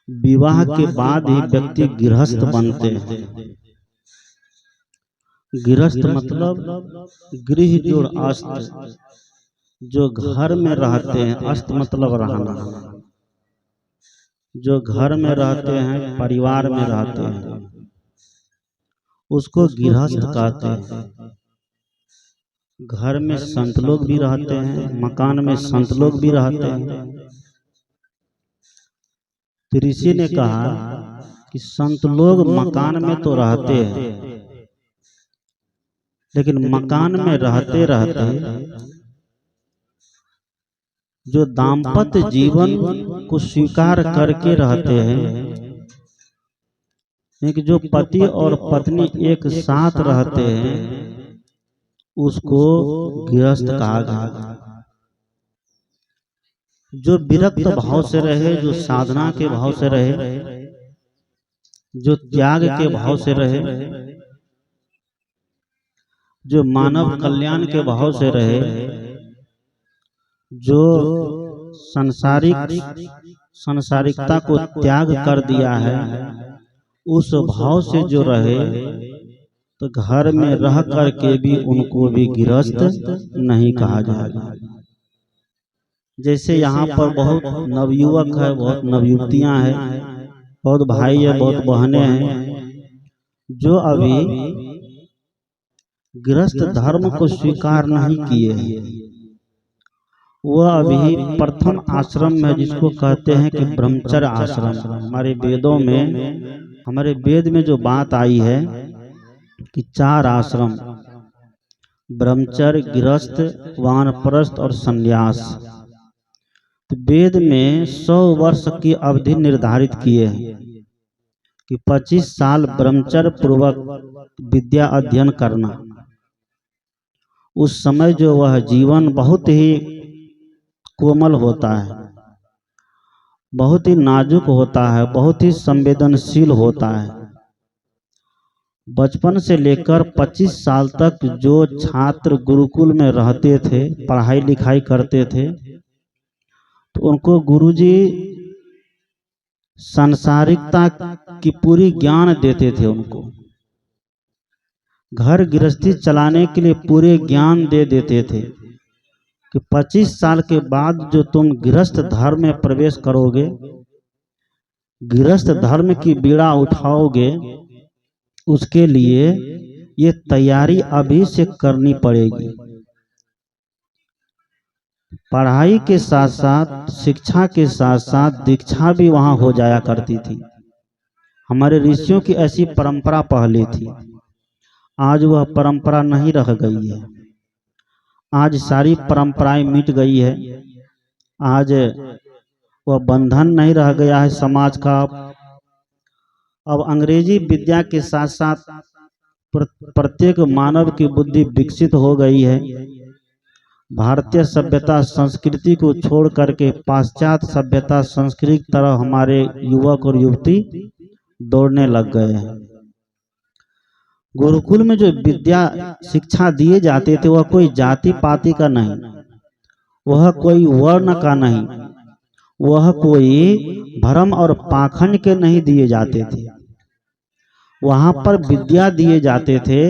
विवाह के बाद ही व्यक्ति गृहस्थ बनते हैं। गृहस्थ मतलब गृह जोड़ अस्त, जो घर में रहते हैं। अस्त मतलब रहना, जो घर में रहते हैं, परिवार में रहते हैं, उसको गृहस्थ कहते हैं। घर में संत लोग भी रहते हैं, मकान में संत लोग भी रहते हैं। तो ऋषि ने कहा कि संत लोग मकान में तो रहते हैं, लेकिन मकान में रहते रहते जो दाम्पत्य जीवन को स्वीकार करके रहते हैं, कि जो पति और पत्नी एक साथ रहते हैं, उसको गृहस्थ कहा गया। जो विरक्त भाव से रहे, जो साधना के भाव से रहे, जो त्याग के भाव से रहे, जो मानव कल्याण के भाव से रहे, जो सांसारिकता को त्याग कर दिया है, उस भाव से जो रहे, तो घर में रह करके भी उनको भी गृहस्थ नहीं कहा जाएगा। जैसे यहाँ पर बहुत नवयुवक है, बहुत नवयुवतियां हैं, बहुत भाई है, बहुत बहनें हैं, जो अभी गृहस्थ धर्म को स्वीकार नहीं किए हैं। वह अभी प्रथम आश्रम में, जिसको कहते हैं कि ब्रह्मचर्य आश्रम। हमारे वेदों में, हमारे वेद में जो बात आई है कि 4 आश्रम, ब्रह्मचर्य, गृहस्थ, वानप्रस्थ और संन्यास। तो वेद में 100 वर्ष की अवधि निर्धारित किए हैं कि 25 साल ब्रह्मचर्य पूर्वक विद्या अध्ययन करना। उस समय जो वह जीवन बहुत ही कोमल होता है, बहुत ही नाजुक होता है, बहुत ही संवेदनशील होता है। बचपन से लेकर 25 साल तक जो छात्र गुरुकुल में रहते थे, पढ़ाई लिखाई करते थे, तो उनको गुरुजी सांसारिकता की पूरी ज्ञान देते थे। उनको घर गृहस्थी चलाने के लिए पूरे ज्ञान दे देते थे कि 25 साल के बाद जो तुम गृहस्थ धर्म में प्रवेश करोगे, गृहस्थ धर्म की बीड़ा उठाओगे, उसके लिए ये तैयारी अभी से करनी पड़ेगी। पढ़ाई के साथ साथ, शिक्षा के साथ साथ दीक्षा भी वहां हो जाया करती थी। हमारे ऋषियों की ऐसी परंपरा पहले थी। आज वह परंपरा नहीं रह गई है। आज सारी परंपराएं मिट गई है। आज वह बंधन नहीं रह गया है समाज का। अब अंग्रेजी विद्या के साथ साथ प्रत्येक मानव की बुद्धि विकसित हो गई है। भारतीय सभ्यता संस्कृति को छोड़ करके पाश्चात्य सभ्यता संस्कृति की तरफ हमारे युवक और युवती दौड़ने लग गए हैं। गुरुकुल में जो विद्या शिक्षा दिए जाते थे, वह कोई जाति पाति का नहीं, वह कोई वर्ण का नहीं, वह कोई भ्रम और पाखंड के नहीं दिए जाते थे। वहां पर विद्या दिए जाते थे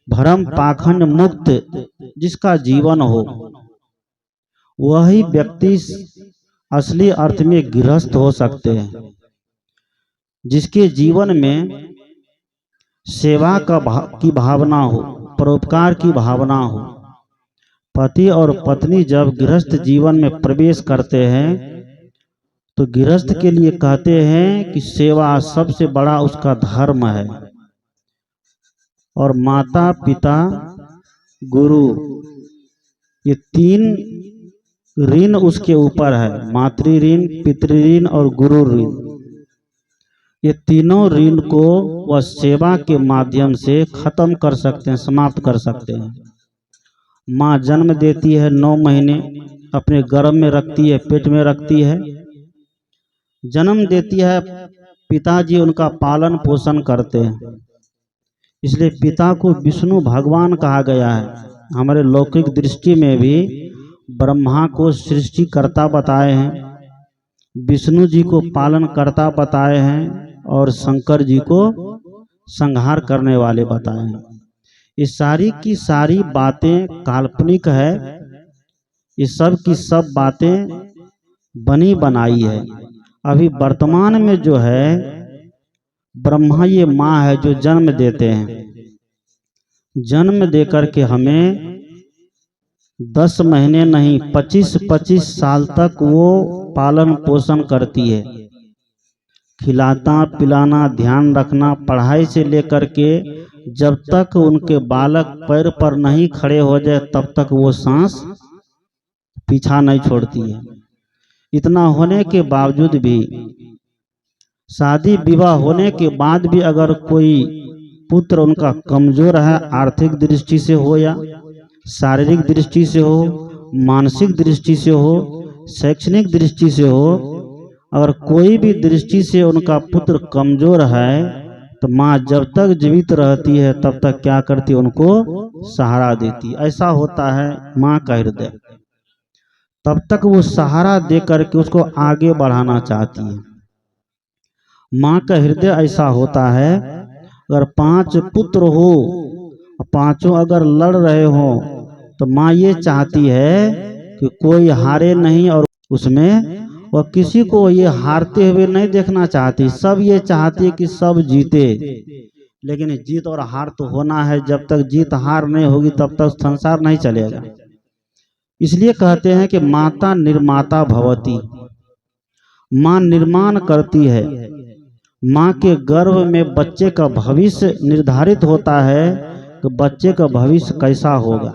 भ्रम पाखंड मुक्त, जिसका जीवन हो, वही व्यक्ति असली अर्थ में गृहस्थ हो सकते हैं। जिसके जीवन में सेवा की भावना हो, परोपकार की भावना हो। पति और पत्नी जब गृहस्थ जीवन में प्रवेश करते हैं, तो गृहस्थ के लिए कहते हैं कि सेवा सबसे बड़ा उसका धर्म है। और माता पिता गुरु, ये 3 ऋण उसके ऊपर है। मातृ ऋण, पितृ ऋण और गुरु ऋण। ये तीनों ऋण को वह सेवा के माध्यम से खत्म कर सकते हैं, समाप्त कर सकते हैं। माँ जन्म देती है, 9 महीने अपने गर्भ में रखती है, पेट में रखती है, जन्म देती है। पिताजी उनका पालन पोषण करते हैं। इसलिए पिता को विष्णु भगवान कहा गया है। हमारे लौकिक दृष्टि में भी ब्रह्मा को सृष्टिकर्ता बताए हैं, विष्णु जी को पालन करता बताए हैं और शंकर जी को संहार करने वाले बताए हैं। ये सारी की सारी बातें काल्पनिक है, ये सब की सब बातें बनी बनाई है। अभी वर्तमान में जो है ब्रह्मा ये माँ है जो जन्म देते हैं, जन्म देकर के हमें 10 महीने नहीं 25-25 साल तक वो पालन पोषण करती है। खिलाना पिलाना ध्यान रखना, पढ़ाई से लेकर के जब तक उनके बालक पैर पर नहीं खड़े हो जाए तब तक वो सांस पीछा नहीं छोड़ती है। इतना होने के बावजूद भी, शादी विवाह होने के बाद भी अगर कोई पुत्र उनका कमजोर है, आर्थिक दृष्टि से हो या शारीरिक दृष्टि से हो, मानसिक दृष्टि से हो, शैक्षणिक दृष्टि से हो, अगर कोई भी दृष्टि से उनका पुत्र कमजोर है तो माँ जब तक जीवित रहती है तब तक क्या करती है, उनको सहारा देती। ऐसा होता है माँ का हृदय। तब तक वो सहारा दे करके उसको आगे बढ़ाना चाहती है। माँ का हृदय ऐसा होता है, अगर 5 पुत्र हो, पांचों अगर लड़ रहे हो तो माँ ये चाहती है कि कोई हारे नहीं, और उसमें वह किसी को ये हारते हुए नहीं देखना चाहती। सब ये चाहती है कि सब जीते, लेकिन जीत और हार तो होना है। जब तक जीत हार नहीं होगी तब तक संसार नहीं चलेगा। इसलिए कहते हैं कि माता निर्माता भवती, माँ निर्माण करती है। माँ के गर्भ में बच्चे का भविष्य निर्धारित होता है कि बच्चे का भविष्य कैसा होगा,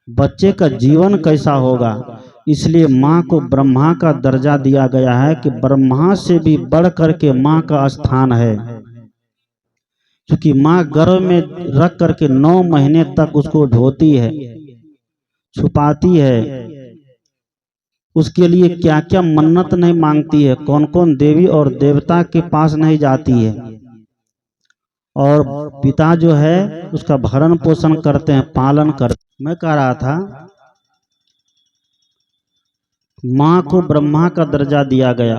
बच्चे का जीवन कैसा होगा। इसलिए माँ को ब्रह्मा का दर्जा दिया गया है कि ब्रह्मा से भी बढ़ करके माँ का स्थान है। क्योंकि माँ गर्भ में रख करके 9 महीने तक उसको ढोती है, छुपाती है। उसके लिए क्या क्या मन्नत नहीं मांगती है, कौन कौन देवी और देवता के पास नहीं जाती है। और पिता जो है उसका भरण पोषण करते हैं, पालन करते। मैं कह रहा था माँ को ब्रह्मा का दर्जा दिया गया।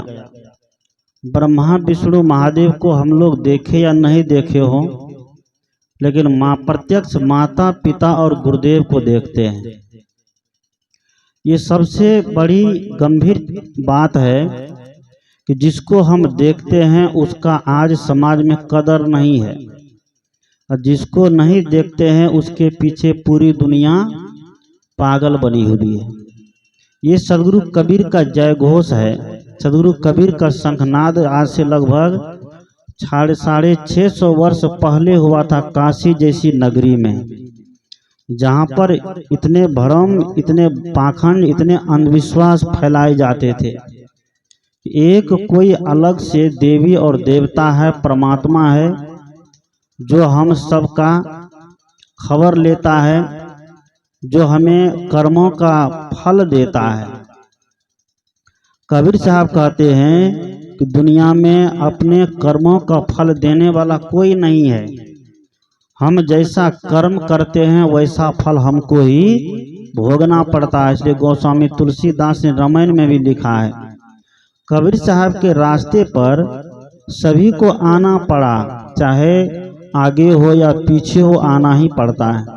ब्रह्मा विष्णु महादेव को हम लोग देखे या नहीं देखे हो, लेकिन माँ प्रत्यक्ष माता पिता और गुरुदेव को देखते हैं। ये सबसे बड़ी गंभीर बात है कि जिसको हम देखते हैं उसका आज समाज में कदर नहीं है, और जिसको नहीं देखते हैं उसके पीछे पूरी दुनिया पागल बनी हुई है। ये सदगुरु कबीर का जय घोष है। सदगुरु कबीर का शंखनाद आज से लगभग 650 वर्ष पहले हुआ था काशी जैसी नगरी में, जहाँ पर इतने भ्रम, इतने पाखंड, इतने अंधविश्वास फैलाए जाते थे। एक कोई अलग से देवी और देवता है, परमात्मा है, जो हम सबका खबर लेता है, जो हमें कर्मों का फल देता है। कबीर साहब कहते हैं कि दुनिया में अपने कर्मों का फल देने वाला कोई नहीं है। हम जैसा कर्म करते हैं वैसा फल हमको ही भोगना पड़ता है। इसलिए गोस्वामी तुलसीदास ने रामायण में भी लिखा है, कबीर साहब के रास्ते पर सभी को आना पड़ा, चाहे आगे हो या पीछे हो, आना ही पड़ता है।